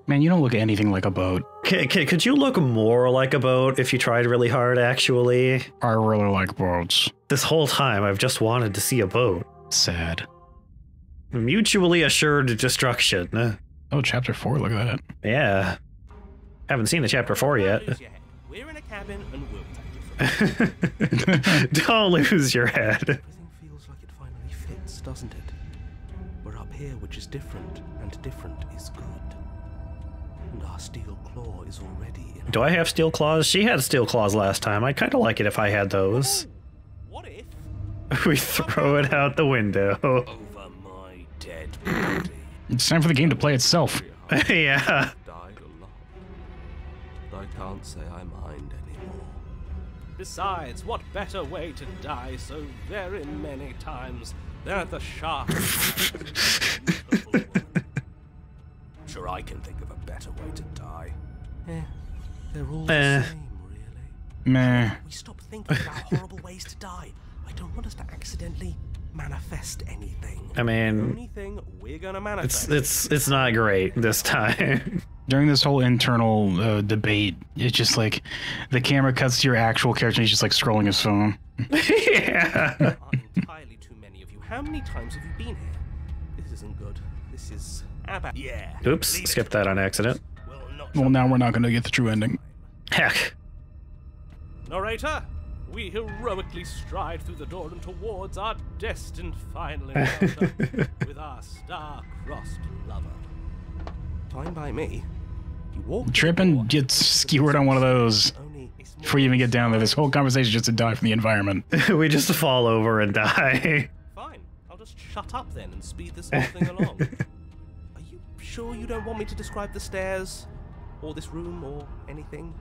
Man, you don't look anything like a boat. Could you look more like a boat if you tried really hard, actually? I really like boats. This whole time, I've just wanted to see a boat. Sad. Mutually assured destruction. Oh, chapter 4, look at that. Yeah. Haven't seen the chapter 4 yet. We're in a cabin and we'll take it. Don't lose your head. Everything feels like it finally fits, doesn't it? We're up here, which is different, and different is good. And our steel claw is already in. Do I have steel claws? She had steel claws last time. I'd kind of like it if I had those. What if We throw it out the window. over my dead body? It's time for the game to play itself. Yeah. Died a lot. But I can't say I mind anymore. Besides, what better way to die so very many times than at the sharp end of a beautiful woman? Sure, I can think of a better way to die. They're all the same, really. Meh. We stop thinking about horrible ways to die. I don't want us to accidentally manifest anything. I mean, The only thing we're gonna manifest. it's not great this time. During this whole internal debate, it's just like the camera cuts to your actual character and he's just like scrolling his phone. Yeah. There are entirely too many of you. How many times have you been here? This isn't good. This is about. Yeah. Oops, skipped that on accident. Well, now we're not going to get the true ending. Heck. Narrator, we heroically stride through the door and towards our destined final encounter with our star-crossed lover. Fine by me. You walk. Trip and get skewered on one of those before you even get down there. This whole conversation is just to die from the environment. We just fall over and die. Fine. I'll just shut up then and speed this whole thing along. Are you sure you don't want me to describe the stairs, or this room, or anything?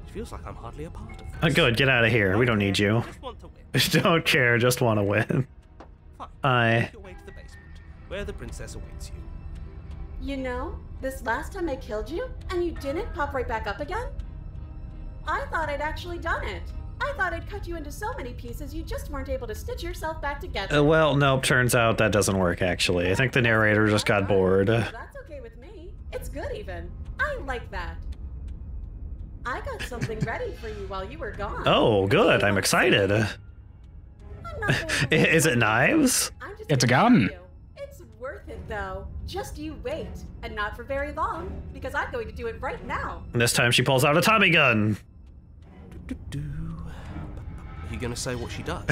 It feels like I'm hardly a part of this. Good, get out of here. We don't need you. Just want to win. Don't care, just want to win. Fine. Make your way to the basement, where the princess awaits you. You know, this last time I killed you, and you didn't pop right back up again? I thought I'd actually done it. I thought I'd cut you into so many pieces you just weren't able to stitch yourself back together. Well, nope, turns out that doesn't work, actually. I think the narrator just got bored. That's okay with me. It's good even. I like that. I got something ready for you while you were gone. Oh, good. I'm excited. I'm not going to Is it knives? I'm just It's a gonna gun. show you. It's worth it though. Just you wait. And not for very long, because I'm going to do it right now. And this time she pulls out a Tommy gun. Are you going to say what she does?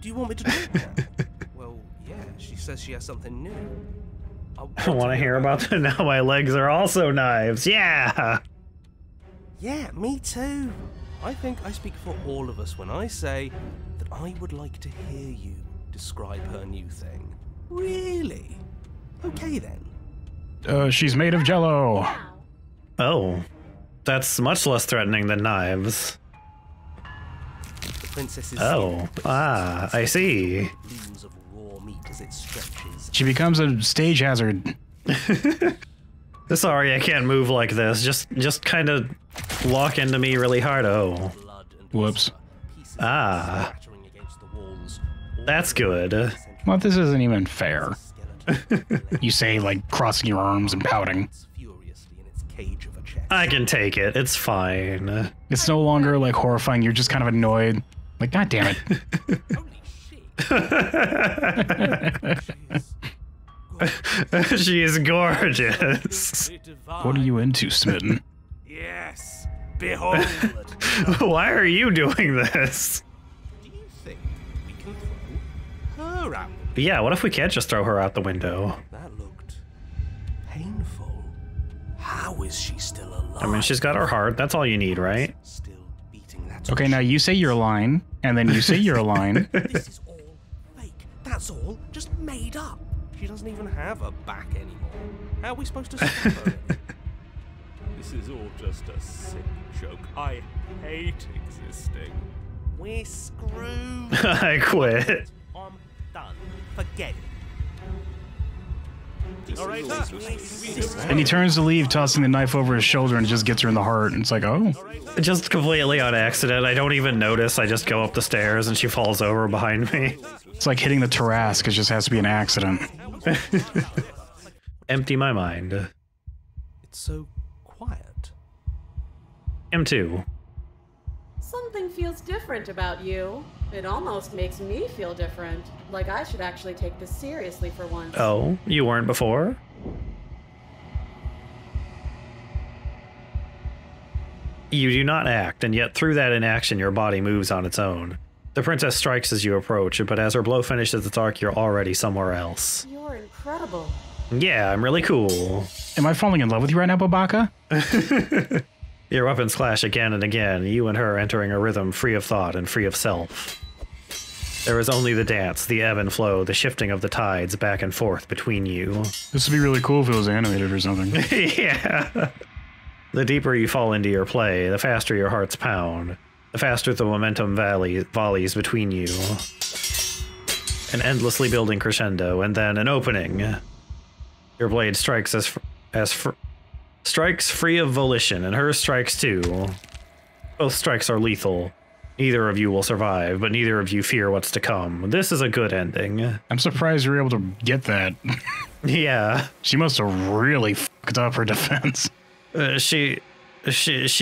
Do you want me to talk now? Well, yeah, she says she has something new. I want to hear about the now my legs are also knives. Yeah. Yeah, me too. I think I speak for all of us when I say that I would like to hear you describe her new thing. Really? Okay then. She's made of jello. Now. Oh. That's much less threatening than knives. The princess's Oh. Ah, I see. blooms of raw meat as it stretches. She becomes a stage hazard. Sorry, I can't move like this. Just kind of walk into me really hard. Oh. Blood and Whoops. pieces Ah. splattering against the walls. That's good. Well, this isn't even fair. Skeleton You say, like, crossing your arms and pouting. furiously in its cage of a chest. I can take it. It's fine. It's no longer, like, horrifying. You're just kind of annoyed. Like, God damn it. Holy shit. She is gorgeous. What are you into, Smitten? Yes. Behold. Why are you doing this? Do you think we can throw her out? Yeah, what if we can't just throw her out the window? That looked painful. How is she still alive? I mean, she's got her heart. That's all you need, right? Still beating that. Okay, now you say your line, and then you say your line. This is all fake. That's all just made up. She doesn't even have a back anymore. How are we supposed to stop her? This is all just a sick joke. I hate existing. We're screwed. I quit. I'm done. Forget it. Narrator? And he turns to leave, tossing the knife over his shoulder, and it just gets her in the heart. And it's like, oh. Just completely on accident. I don't even notice. I just go up the stairs and she falls over behind me. It's like hitting the Tarrasque. It just has to be an accident. Empty my mind. It's so quiet. Him too. Something feels different about you. It almost makes me feel different. Like I should actually take this seriously for once. Oh, you weren't before? You do not act, and yet through that inaction your body moves on its own. The princess strikes as you approach, but as her blow finishes its arc, you're already somewhere else. You're incredible. Yeah, I'm really cool. Am I falling in love with you right now, Babaka? Your weapons clash again and again, you and her entering a rhythm free of thought and free of self. There is only the dance, the ebb and flow, the shifting of the tides back and forth between you. This would be really cool if it was animated or something. Yeah. The deeper you fall into your play, the faster your hearts pound, the faster the momentum volleys between you. An endlessly building crescendo, and then an opening. Your blade strikes strikes free of volition, and hers strikes too. Both strikes are lethal. Neither of you will survive, but neither of you fear what's to come. This is a good ending. I'm surprised you were able to get that. Yeah. She must have really fucked up her defense. She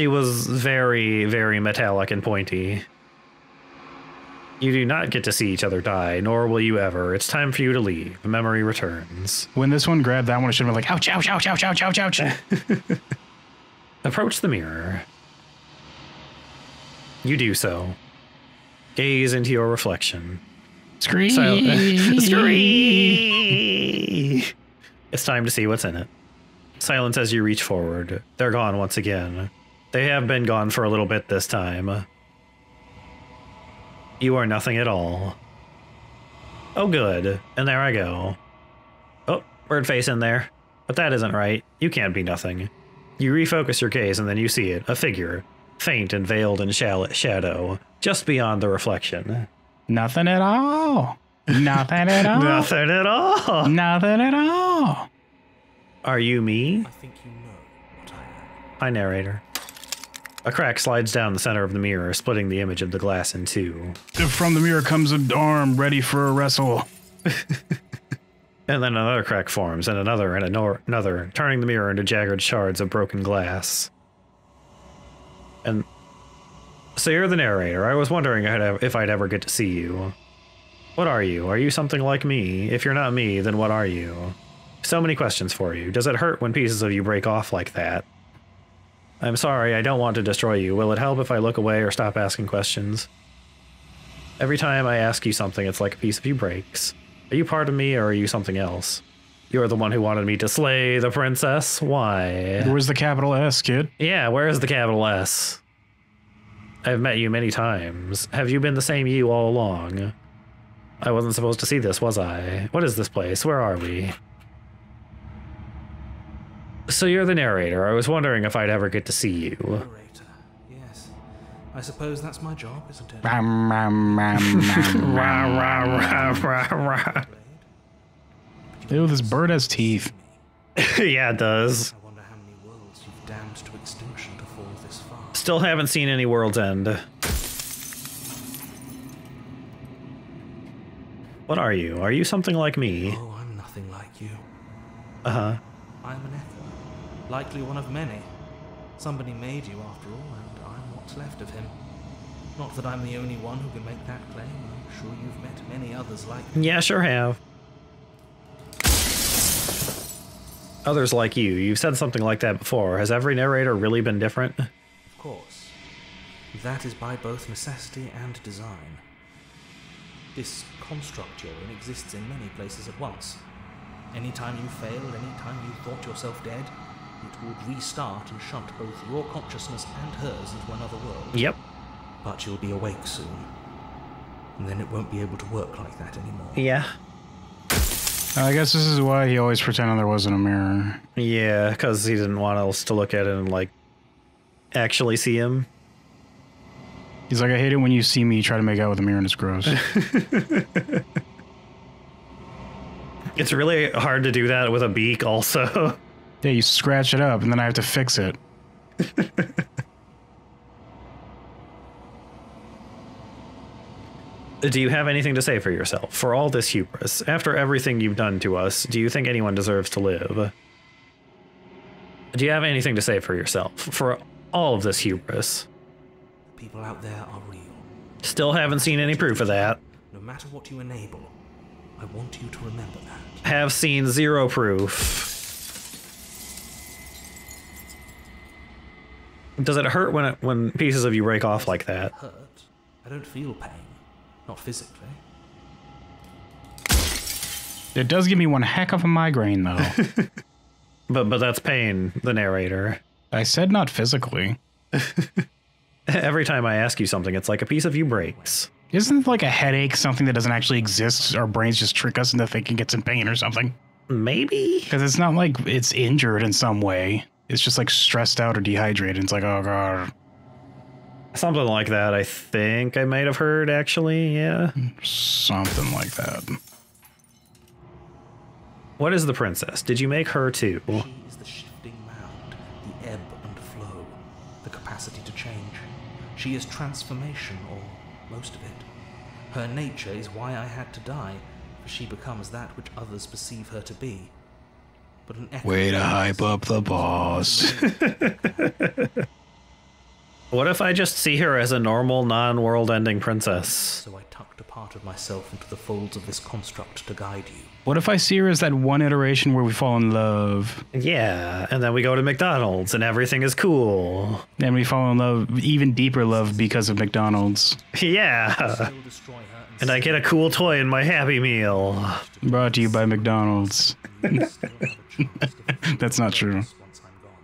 was very, very metallic and pointy. You do not get to see each other die, nor will you ever. It's time for you to leave. Memory returns. When this one grabbed that one, it should have been like, ouch, ouch, ouch, ouch, ouch, ouch, ouch. Approach the mirror. You do so. Gaze into your reflection. Scream. Scream. It's time to see what's in it. Silence as you reach forward. They're gone once again. They have been gone for a little bit this time. You are nothing at all. Oh, good. And there I go. Oh, bird face in there. But that isn't right. You can't be nothing. You refocus your gaze and then you see it. A figure. Faint and veiled in shadow. Just beyond the reflection. Nothing at all. Nothing at all. Nothing at all. Nothing at all. Are you me? I think you know what I am. Hi, narrator. A crack slides down the center of the mirror, splitting the image of the glass in two. From the mirror comes an arm ready for a wrestle. And then another crack forms, and another, and another, turning the mirror into jagged shards of broken glass. And so you're the narrator. I was wondering if I'd ever get to see you. What are you? Are you something like me? If you're not me, then what are you? So many questions for you. Does it hurt when pieces of you break off like that? I'm sorry, I don't want to destroy you. Will it help if I look away or stop asking questions? Every time I ask you something, it's like a piece of you breaks. Are you part of me or are you something else? You're the one who wanted me to slay the princess? Why? Where's the capital S, kid? Yeah, where's the capital S? I've met you many times. Have you been the same you all along? I wasn't supposed to see this, was I? What is this place? Where are we? So you're the narrator. I was wondering if I'd ever get to see you. Narrator. Yes. I suppose that's my job, isn't it? Rah, rah, rah, rah, rah. Ew, this bird has teeth. Yeah, it does. I wonder how many worlds you've damned to extinction to fall this far. Still haven't seen any World's End. What are you? Are you something like me? Oh, I'm nothing like you. Uh-huh. I'm an echo. Likely one of many. Somebody made you after all, and I'm what's left of him. Not that I'm the only one who can make that claim. I'm sure you've met many others like me. Yeah, sure have. Others like you. You've said something like that before. Has every narrator really been different? Of course. That is by both necessity and design. This construct you're in exists in many places at once. Anytime you failed, anytime you thought yourself dead, it would restart and shunt both your consciousness and hers into another world. Yep. But you'll be awake soon. And then it won't be able to work like that anymore. Yeah. I guess this is why he always pretended there wasn't a mirror. Yeah, because he didn't want us to look at it and, like, actually see him. He's like, I hate it when you see me try to make out with a mirror and it's gross. It's really hard to do that with a beak also. Yeah, you scratch it up and then I have to fix it. Do you have anything to say for yourself? For all this hubris, after everything you've done to us, do you think anyone deserves to live? Do you have anything to say for yourself? For all of this hubris? People out there are real. Still haven't seen any proof of that. No matter what you enable, I want you to remember that. Have seen zero proof. Does it hurt when pieces of you break off like that? Hurt? I don't feel pain. Not physically. It does give me one heck of a migraine, though. But that's pain, the narrator. I said not physically. Every time I ask you something, it's like a piece of you breaks. Isn't like a headache something that doesn't actually exist? Our brains just trick us into thinking it's in pain or something. Maybe? Because it's not like it's injured in some way. It's just like stressed out or dehydrated. It's like, oh god. Something like that, I think I might have heard, actually, yeah. Something like that. What is the princess? Did you make her too? She is the shifting mound, the ebb and flow, the capacity to change. She is transformation, or most of it. Her nature is why I had to die, for she becomes that which others perceive her to be. But an echo. Way to hype up the boss. What if I just see her as a normal, non-world-ending princess? So I tucked a part of myself into the folds of this construct to guide you. What if I see her as that one iteration where we fall in love? Yeah, and then we go to McDonald's and everything is cool. And we fall in love, even deeper love because of McDonald's. Yeah. Still destroy her And I get a cool toy in my Happy Meal. Brought to you by McDonald's. That's not true. once I'm gone.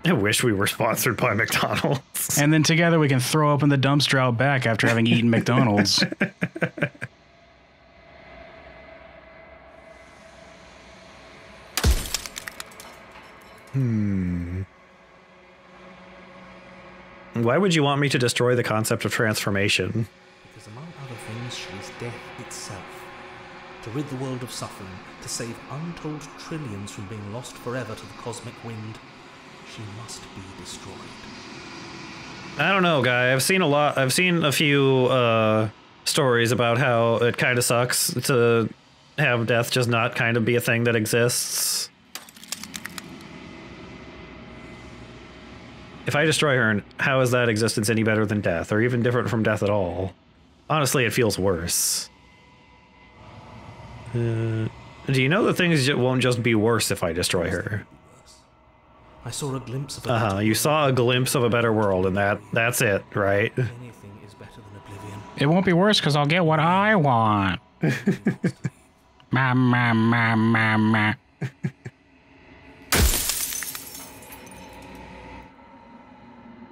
I wish we were sponsored by McDonald's. And then together we can throw open the dumpster out back after having eaten McDonald's. Why would you want me to destroy the concept of transformation? Because among other things, she is death itself. To rid the world of suffering, to save untold trillions from being lost forever to the cosmic wind, she must be destroyed. I don't know, guy. I've seen a few stories about how it kind of sucks to have death just not kind of be a thing that exists. If I destroy her, how is that existence any better than death, or even different from death at all? Honestly, it feels worse. Do you know that things won't just be worse if I destroy her? I saw a glimpse of a You saw a glimpse of a better world, and that's it, right? Anything is better than oblivion. It won't be worse because I'll get what I want. Ma, ma, ma, ma, ma.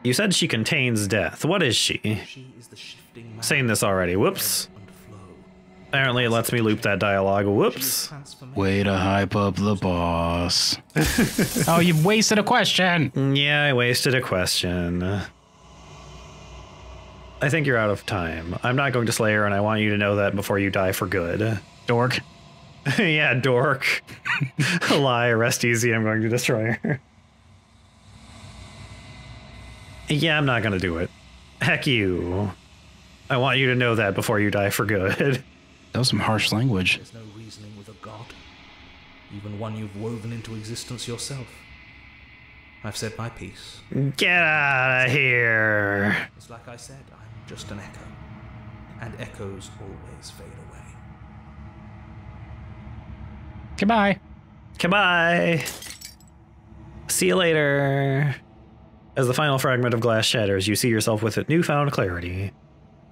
You said she contains death. What is she? She is the shifting mound Saying this already. Whoops. and flow. Apparently it lets me loop that dialogue. Whoops. Transformation. Way to hype up the boss. Oh, you've wasted a question. Yeah, I wasted a question. I think you're out of time. I'm not going to slay her, and I want you to know that before you die for good. Dork. Yeah, dork. Lie, rest easy, I'm going to destroy her. Yeah, I'm not gonna do it. Heck you. I want you to know that before you die for good. That was some harsh language. There's no reasoning with a god, even one you've woven into existence yourself. I've said my piece. Get out of here. It's like I said, I'm just an echo, and echoes always fade away. Goodbye. Goodbye. See you later. As the final fragment of glass shatters, you see yourself with newfound clarity.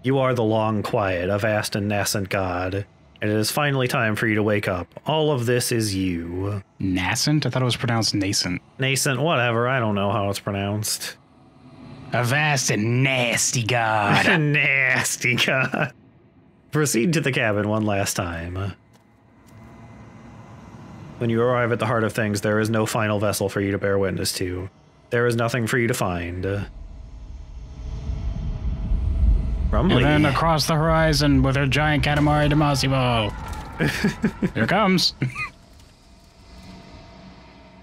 You are the long quiet, a vast and nascent god, and it is finally time for you to wake up. All of this is you. Nascent? I thought it was pronounced nascent. Nascent, whatever, I don't know how it's pronounced. A vast and nasty god. Nasty god. Proceed to the cabin one last time. When you arrive at the heart of things, there is no final vessel for you to bear witness to. There is nothing for you to find. Rumbly. And then across the horizon with her giant Katamari Damacy. Here it comes.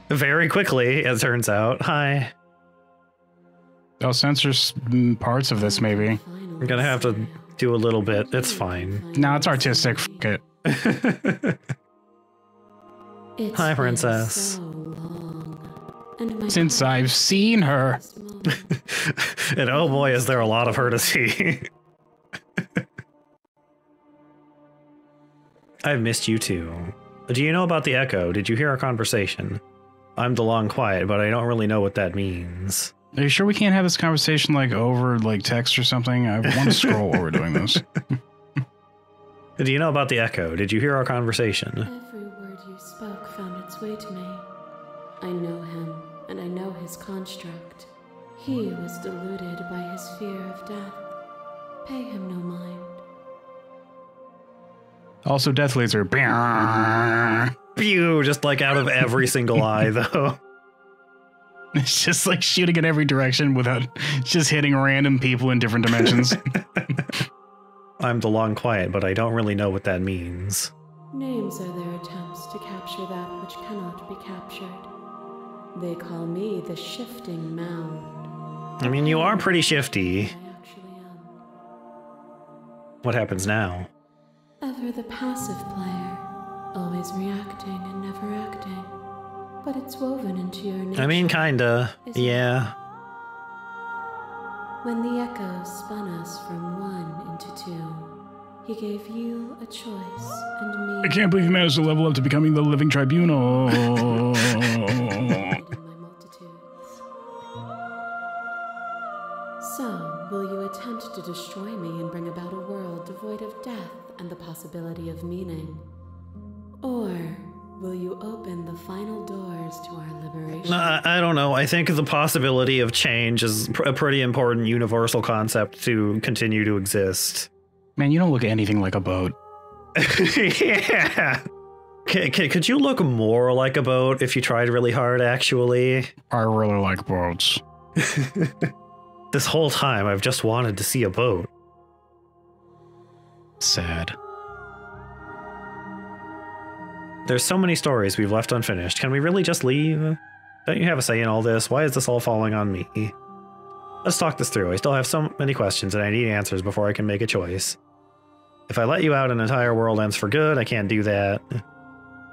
Very quickly, it turns out. Hi. I'll censor parts of this, maybe. I'm gonna have to do a little bit. It's fine. No, it's artistic. F it. Hi, princess. So long, and my Since I've seen her. And oh boy, is there a lot of her to see. I've missed you too. Do you know about the echo? Did you hear our conversation? I'm the long quiet, but I don't really know what that means. Are you sure we can't have this conversation like over like text or something? I want to scroll while we're doing this. Do you know about the echo? Did you hear our conversation? Every word you spoke found its way to me. I know him, and I know his construct. He was deluded by his fear of death. Pay him no mind. Also, death laser. Pew! Just like out of every single eye, though. It's just like shooting in every direction without just hitting random people in different dimensions. I'm the long quiet, but I don't really know what that means. Names are their attempts to capture that which cannot be captured. They call me the shifting mound. I mean, you are pretty shifty. I actually am. What happens now? Ever the passive player, always reacting and never acting. But it's woven into your nature. I mean, kinda. Yeah. When the echo spun us from one into two, he gave you a choice and me. I can't believe you managed to level up to becoming the living tribunal. in my multitudes. So, will you attempt to destroy me and bring about a world devoid of death and the possibility of meaning? Or will you open the final doors to our liberation? I don't know. I think the possibility of change is a pretty important universal concept to continue to exist. Man, you don't look anything like a boat. Yeah. Could you look more like a boat if you tried really hard, actually? I really like boats. This whole time, I've just wanted to see a boat. Sad. There's so many stories we've left unfinished. Can we really just leave? Don't you have a say in all this? Why is this all falling on me? Let's talk this through. I still have so many questions and I need answers before I can make a choice. If I let you out, an entire world ends for good. I can't do that.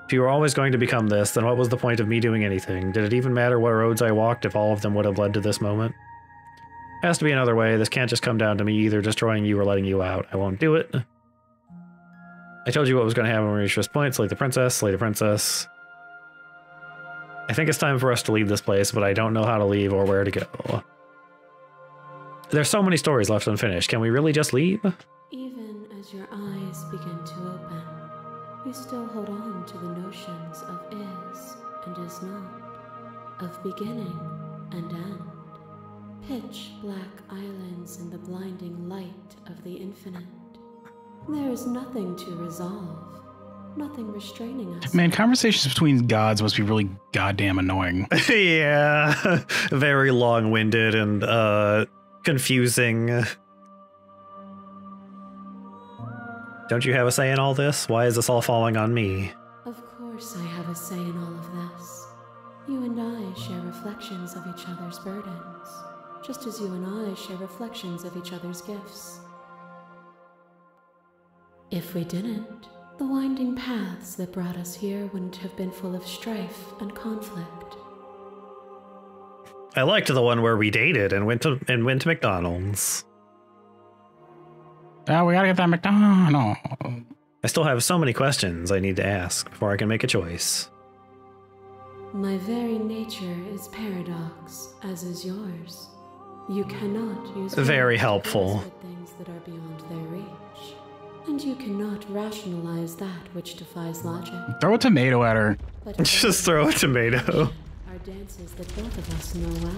If you were always going to become this, then what was the point of me doing anything? Did it even matter what roads I walked if all of them would have led to this moment? Has to be another way. This can't just come down to me either destroying you or letting you out. I won't do it. I told you what was going to happen when we reach this point. Slay the princess, slay the princess. I think it's time for us to leave this place, but I don't know how to leave or where to go. There's so many stories left unfinished. Can we really just leave? Even as your eyes begin to open, you still hold on to the notions of is and is not, of beginning and end. Pitch black islands in the blinding light of the infinite. There is nothing to resolve, nothing restraining us. Man, conversations between gods must be really goddamn annoying. Yeah, very long-winded and confusing. Don't you have a say in all this? Why is this all falling on me? Of course I have a say in all of this. You and I share reflections of each other's burdens, just as you and I share reflections of each other's gifts. If we didn't, the winding paths that brought us here wouldn't have been full of strife and conflict. I liked the one where we dated and went to McDonald's. Oh, we gotta get that McDonald's. I still have so many questions I need to ask before I can make a choice. My very nature is paradox, as is yours. You cannot use Very words to helpful. grasp at things that are beyond their reach. And you cannot rationalize that which defies logic. Throw a tomato at her. But Just throw a tomato. are dances that both of us know well.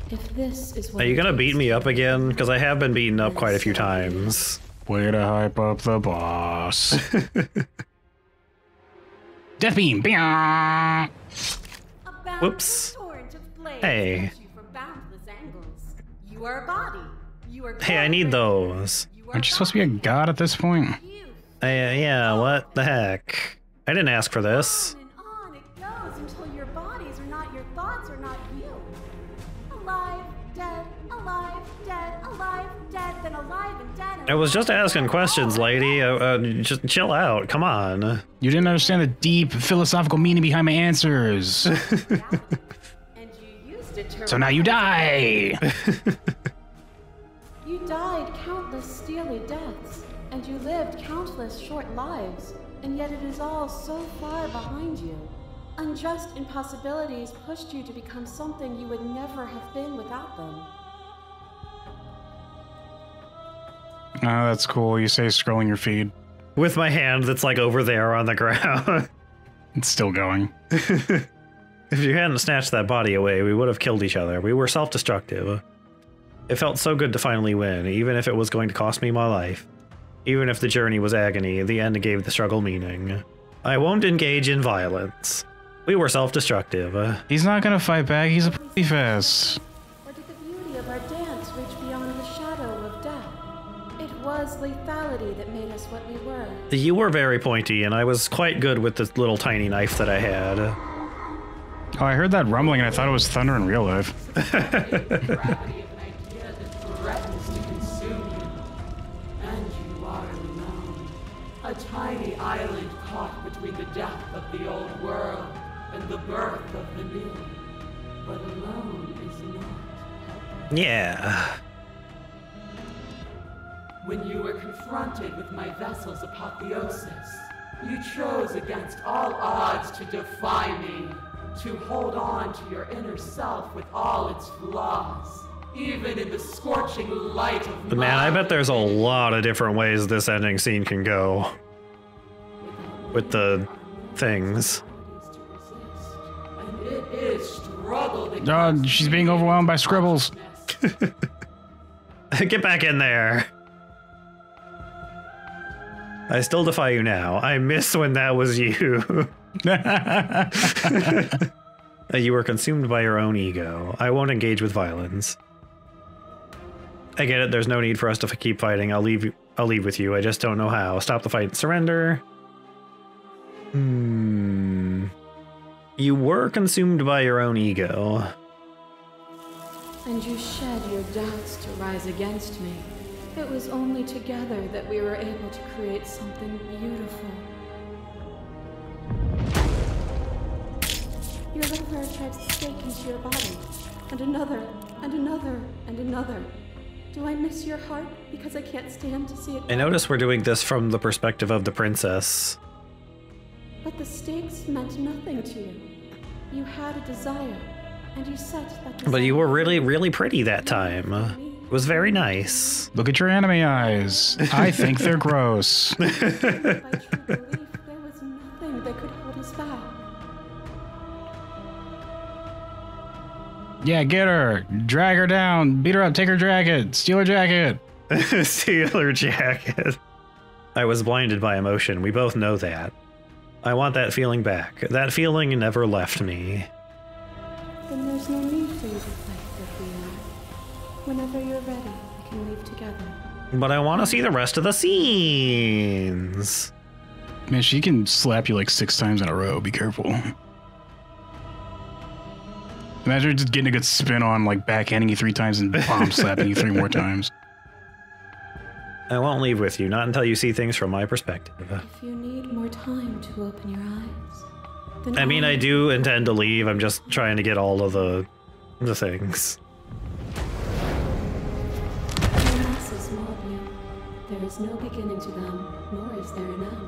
If this is what Are you it gonna takes beat me to up again? Because I have been beaten up quite a few times. Way to hype up the boss. Death beam. Bing. Whoops. Hey. You are a body. You are Hey, I need those. Aren't you supposed to be a god at this point? Yeah, what the heck? I didn't ask for this. On it goes until your bodies are not your thoughts or not you. Alive dead, alive, dead, alive, dead, then alive and dead. And I was just alive, asking dead, questions, lady. Just chill out. Come on. You didn't understand the deep philosophical meaning behind my answers. And you used it to So now you die. You died countless steely deaths, and you lived countless short lives, and yet it is all so far behind you. Unjust impossibilities pushed you to become something you would never have been without them. Oh, that's cool. You say scrolling your feed. With my hand that's like over there on the ground. It's still going. If you hadn't snatched that body away, we would have killed each other. We were self-destructive. It felt so good to finally win, even if it was going to cost me my life. Even if the journey was agony, the end gave the struggle meaning. I won't engage in violence. We were self-destructive. He's not gonna fight back. He's a pussy fest. Or did the beauty of our dance reach beyond the shadow of death? It was lethality that made us what we were. You were very pointy, and I was quite good with this little tiny knife that I had. Oh, I heard that rumbling and I thought it was thunder in real life. A tiny island caught between the death of the old world and the birth of the new. But alone is not. Yeah. When you were confronted with my vessel's apotheosis, you chose against all odds to defy me, to hold on to your inner self with all its flaws, even in the scorching light of But man, I bet there's a lot of different ways this ending scene can go. With the things. And it is struggle that Oh, she's being overwhelmed by scribbles. Get back in there. I still defy you now. I miss when that was you. You were consumed by your own ego. I won't engage with violence. I get it. There's no need for us to keep fighting. I'll leave with you. I just don't know how. Stop the fight. Surrender. You were consumed by your own ego. And you shed your doubts to rise against me. It was only together that we were able to create something beautiful. Your liver drives a stake into your body, and another, and another, and another. Do I miss your heart because I can't stand to see it? I notice we're doing this from the perspective of the princess. But the stakes meant nothing to you. You had a desire, and you set that desire. But you were really, really pretty that time. It was very nice. Look at your anime eyes. I think they're gross. By true belief, there was nothing that could hold us back. Yeah, get her. Drag her down. Beat her up. Take her jacket. Steal her jacket. Steal her jacket. I was blinded by emotion. We both know that. I want that feeling back. That feeling never left me. Then there's no need for you to fight with we are. Whenever you're ready, we can leave together. But I want to see the rest of the scenes. Man, she can slap you like 6 times in a row. Be careful. Imagine just getting a good spin on, like backhanding you 3 times and bomb slapping you 3 more times. I won't leave with you, not until you see things from my perspective. If you need more time to open your eyes, then I mean, I do intend to leave. I'm just trying to get all of the things. The masses mold you. There is no beginning to them, nor is there an end.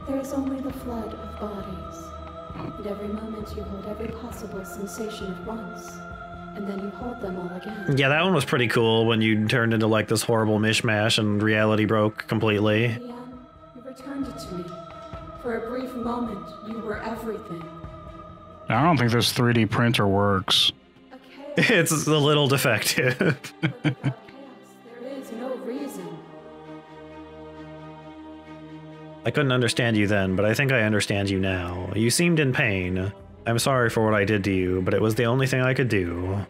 There is only the flood of bodies. And every moment you hold every possible sensation at once, and then you hold them all again. Yeah, that one was pretty cool when you turned into like this horrible mishmash and reality broke completely. In the end, you returned it to me. For a brief moment, you were everything. I don't think this 3D printer works. A chaos. It's a little defective. But without chaos, there is no reason. I couldn't understand you then, but I think I understand you now. You seemed in pain. I'm sorry for what I did to you, but it was the only thing I could do.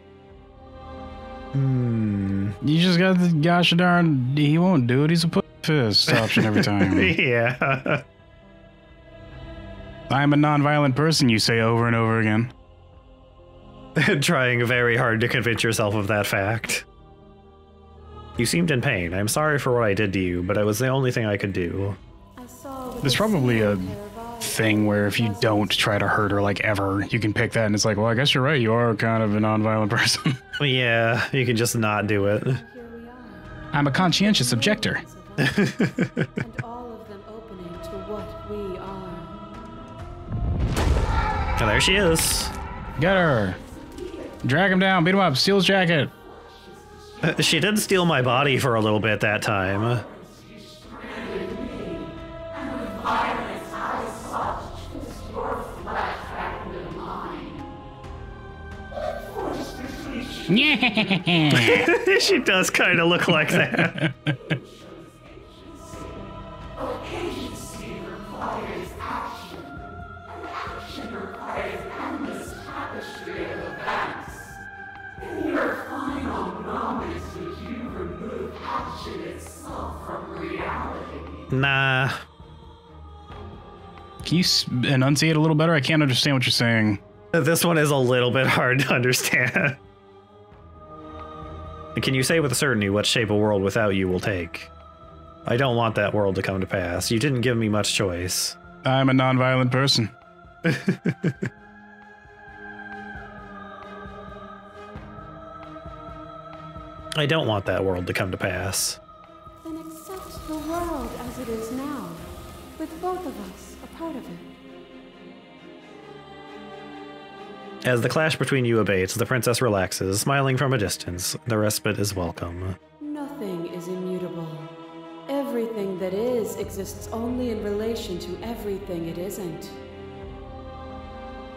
You just got the gosh darn, he won't do it. He's a pussy fist option every time. Yeah. I'm a non-violent person, you say over and over again. Trying very hard to convince yourself of that fact. You seemed in pain. I'm sorry for what I did to you, but it was the only thing I could do. There's probably a thing where if you don't try to hurt her like ever, you can pick that and it's like, well, I guess you're right. You are kind of a non-violent person. Yeah, you can just not do it. I'm a conscientious objector. And all of them opening to what we are. Oh, there she is. Get her. Drag him down, beat him up, steal his jacket. She did steal my body for a little bit that time. She does kind of look like that. Nah. Can you enunciate a little better? I can't understand what you're saying. This one is a little bit hard to understand. Can you say with certainty what shape a world without you will take? I don't want that world to come to pass. You didn't give me much choice. I'm a non-violent person. I don't want that world to come to pass. Then accept the world as it is now, with both of us a part of it. As the clash between you abates, the princess relaxes, smiling from a distance. The respite is welcome. Nothing is immutable. Everything that is exists only in relation to everything it isn't.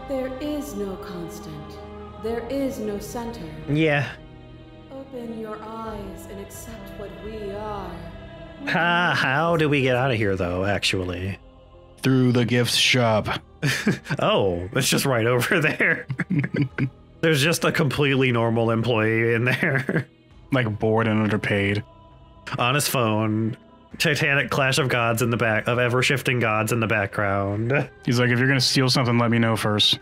There is no constant. There is no center. Yeah. Open your eyes and accept what we are. How do we get out of here, though, actually? Through the gift shop. Oh, it's just right over there. There's just a completely normal employee in there. Like bored and underpaid. On his phone. Titanic clash of gods in the back, of ever-shifting gods in the background. He's like, if you're gonna steal something, let me know first.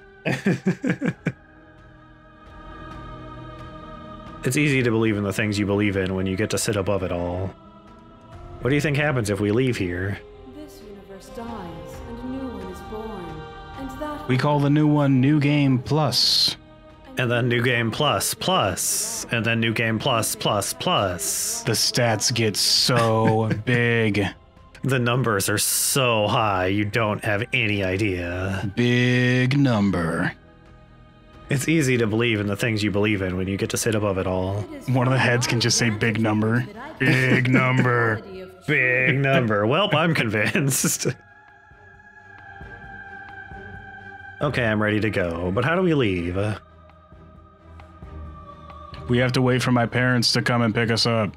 It's easy to believe in the things you believe in when you get to sit above it all. What do you think happens if we leave here? This universe dies and a new one is born. And that We call the new one New Game Plus. And then New Game Plus, Plus, and then New Game Plus, Plus, Plus. The stats get so big. The numbers are so high, you don't have any idea. Big number. It's easy to believe in the things you believe in when you get to sit above it all. One of the heads can just say big number. Big number. Big number. Well, I'm convinced. Okay, I'm ready to go, but how do we leave? We have to wait for my parents to come and pick us up.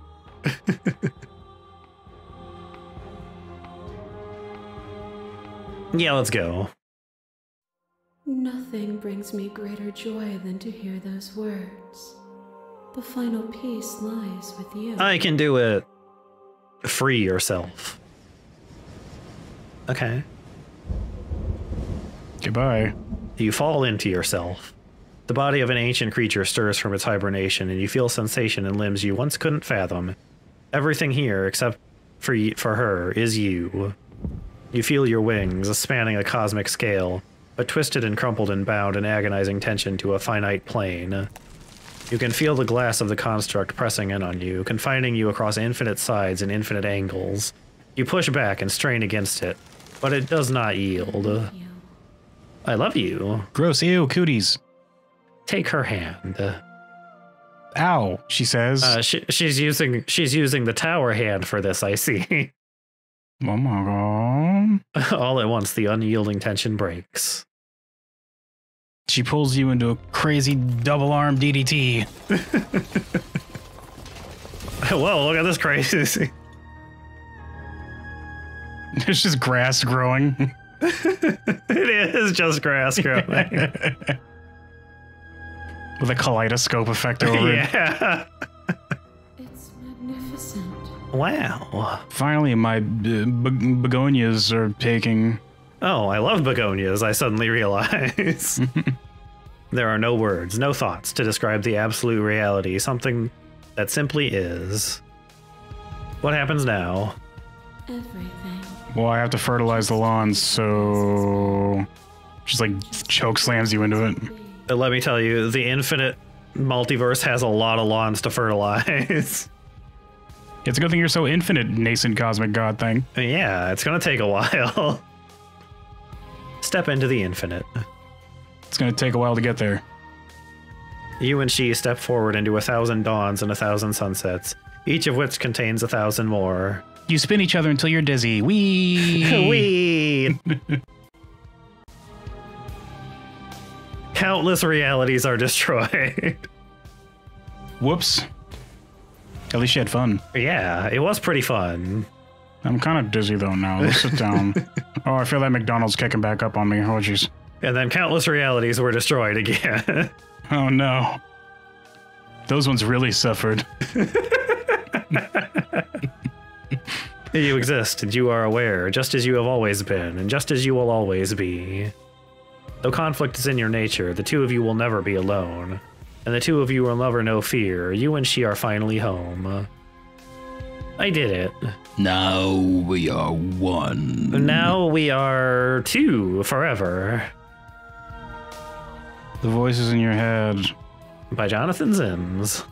Yeah, let's go. Nothing brings me greater joy than to hear those words. The final piece lies with you. I can do it. Free yourself. Okay. Goodbye. You fall into yourself. The body of an ancient creature stirs from its hibernation, and you feel sensation in limbs you once couldn't fathom. Everything here, except for her, is you. You feel your wings, spanning a cosmic scale, but twisted and crumpled and bound in agonizing tension to a finite plane. You can feel the glass of the construct pressing in on you, confining you across infinite sides and infinite angles. You push back and strain against it, but it does not yield. I love you. Gross, ew, cooties. Take her hand. Ow, she says. She's using the tower hand for this, I see. Oh my god. All at once, the unyielding tension breaks. She pulls you into a crazy double-arm DDT. Whoa, look at this crazy. There's just grass growing. It is just grass growing. With a kaleidoscope effect over it. Yeah. It's magnificent. Wow. Finally, my begonias are taking. Oh, I love begonias, I suddenly realize. There are no words, no thoughts to describe the absolute reality, something that simply is. What happens now? Everything. Well, I have to fertilize the lawns, so just like choke slams you into it. Let me tell you, the infinite multiverse has a lot of lawns to fertilize. It's a good thing you're so infinite, nascent cosmic god thing. Yeah, it's gonna take a while. Step into the infinite. It's gonna take a while to get there. You and she step forward into 1,000 dawns and 1,000 sunsets, each of which contains 1,000 more. You spin each other until you're dizzy. Wee! Wee! Countless realities are destroyed. Whoops. At least you had fun. Yeah, it was pretty fun. I'm kind of dizzy though now. Let's sit down. Oh, I feel that McDonald's kicking back up on me. Oh, jeez. And then countless realities were destroyed again. Oh, no. Those ones really suffered. You exist, and you are aware, just as you have always been, and just as you will always be. Though conflict is in your nature, the two of you will never be alone. And the two of you will never know fear. You and she are finally home. I did it. Now we are one. Now we are two forever. The voices in your head. By Jonathan Sims.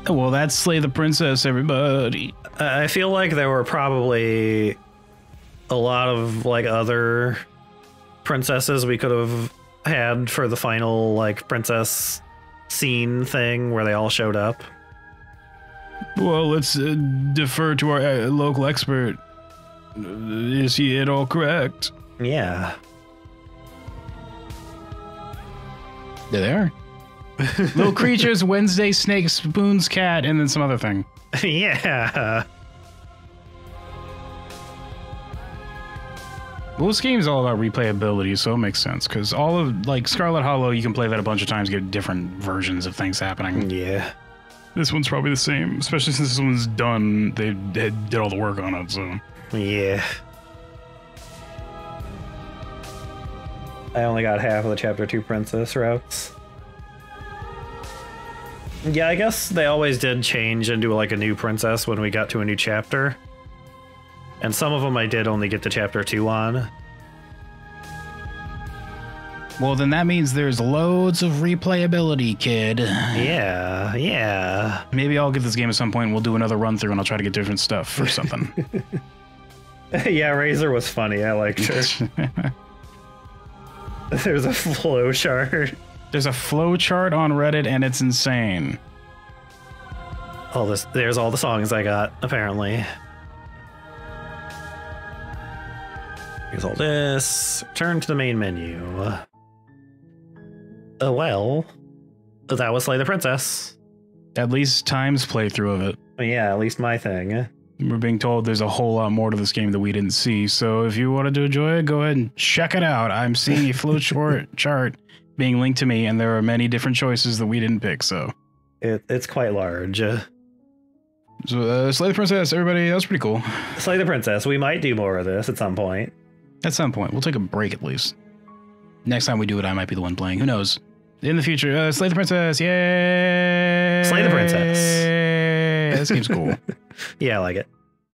Well, that's Slay the Princess, everybody. I feel like there were probably a lot of like other princesses we could have had for the final like princess scene thing where they all showed up. Well, let's defer to our local expert. Is he at all correct? Yeah. There they are. Little creatures, Wednesday, snake, spoons, cat, and then some other thing. Yeah. Well, this game is all about replayability, so it makes sense. Because all of, like, Scarlet Hollow, you can play that a bunch of times, get different versions of things happening. Yeah. This one's probably the same, especially since this one's done. They did all the work on it, so. Yeah. I only got half of the chapter 2 princess routes. Yeah, I guess they always did change into like a new princess when we got to a new chapter. And some of them I did only get to chapter 2 on. Well, then that means there's loads of replayability, kid. Yeah, yeah. Maybe I'll get this game at some point and we'll do another run through and I'll try to get different stuff or something. Yeah, Razor was funny. I liked her. There's a flow chart. There's a flow chart on Reddit and it's insane. All this, there's all the songs I got, apparently. Here's all this. Turn to the main menu. Well, that was Slay the Princess. At least Time's playthrough of it. Yeah, at least my thing. We're being told there's a whole lot more to this game that we didn't see, so if you wanted to enjoy it, go ahead and check it out. I'm seeing a flow chart being linked to me, and there are many different choices that we didn't pick, so. It's quite large. So, Slay the Princess, everybody, that was pretty cool. Slay the Princess, we might do more of this at some point. At some point. We'll take a break at least. Next time we do it, I might be the one playing. Who knows? In the future, Slay the Princess, yay! Slay the Princess. This game's cool. Yeah, I like it.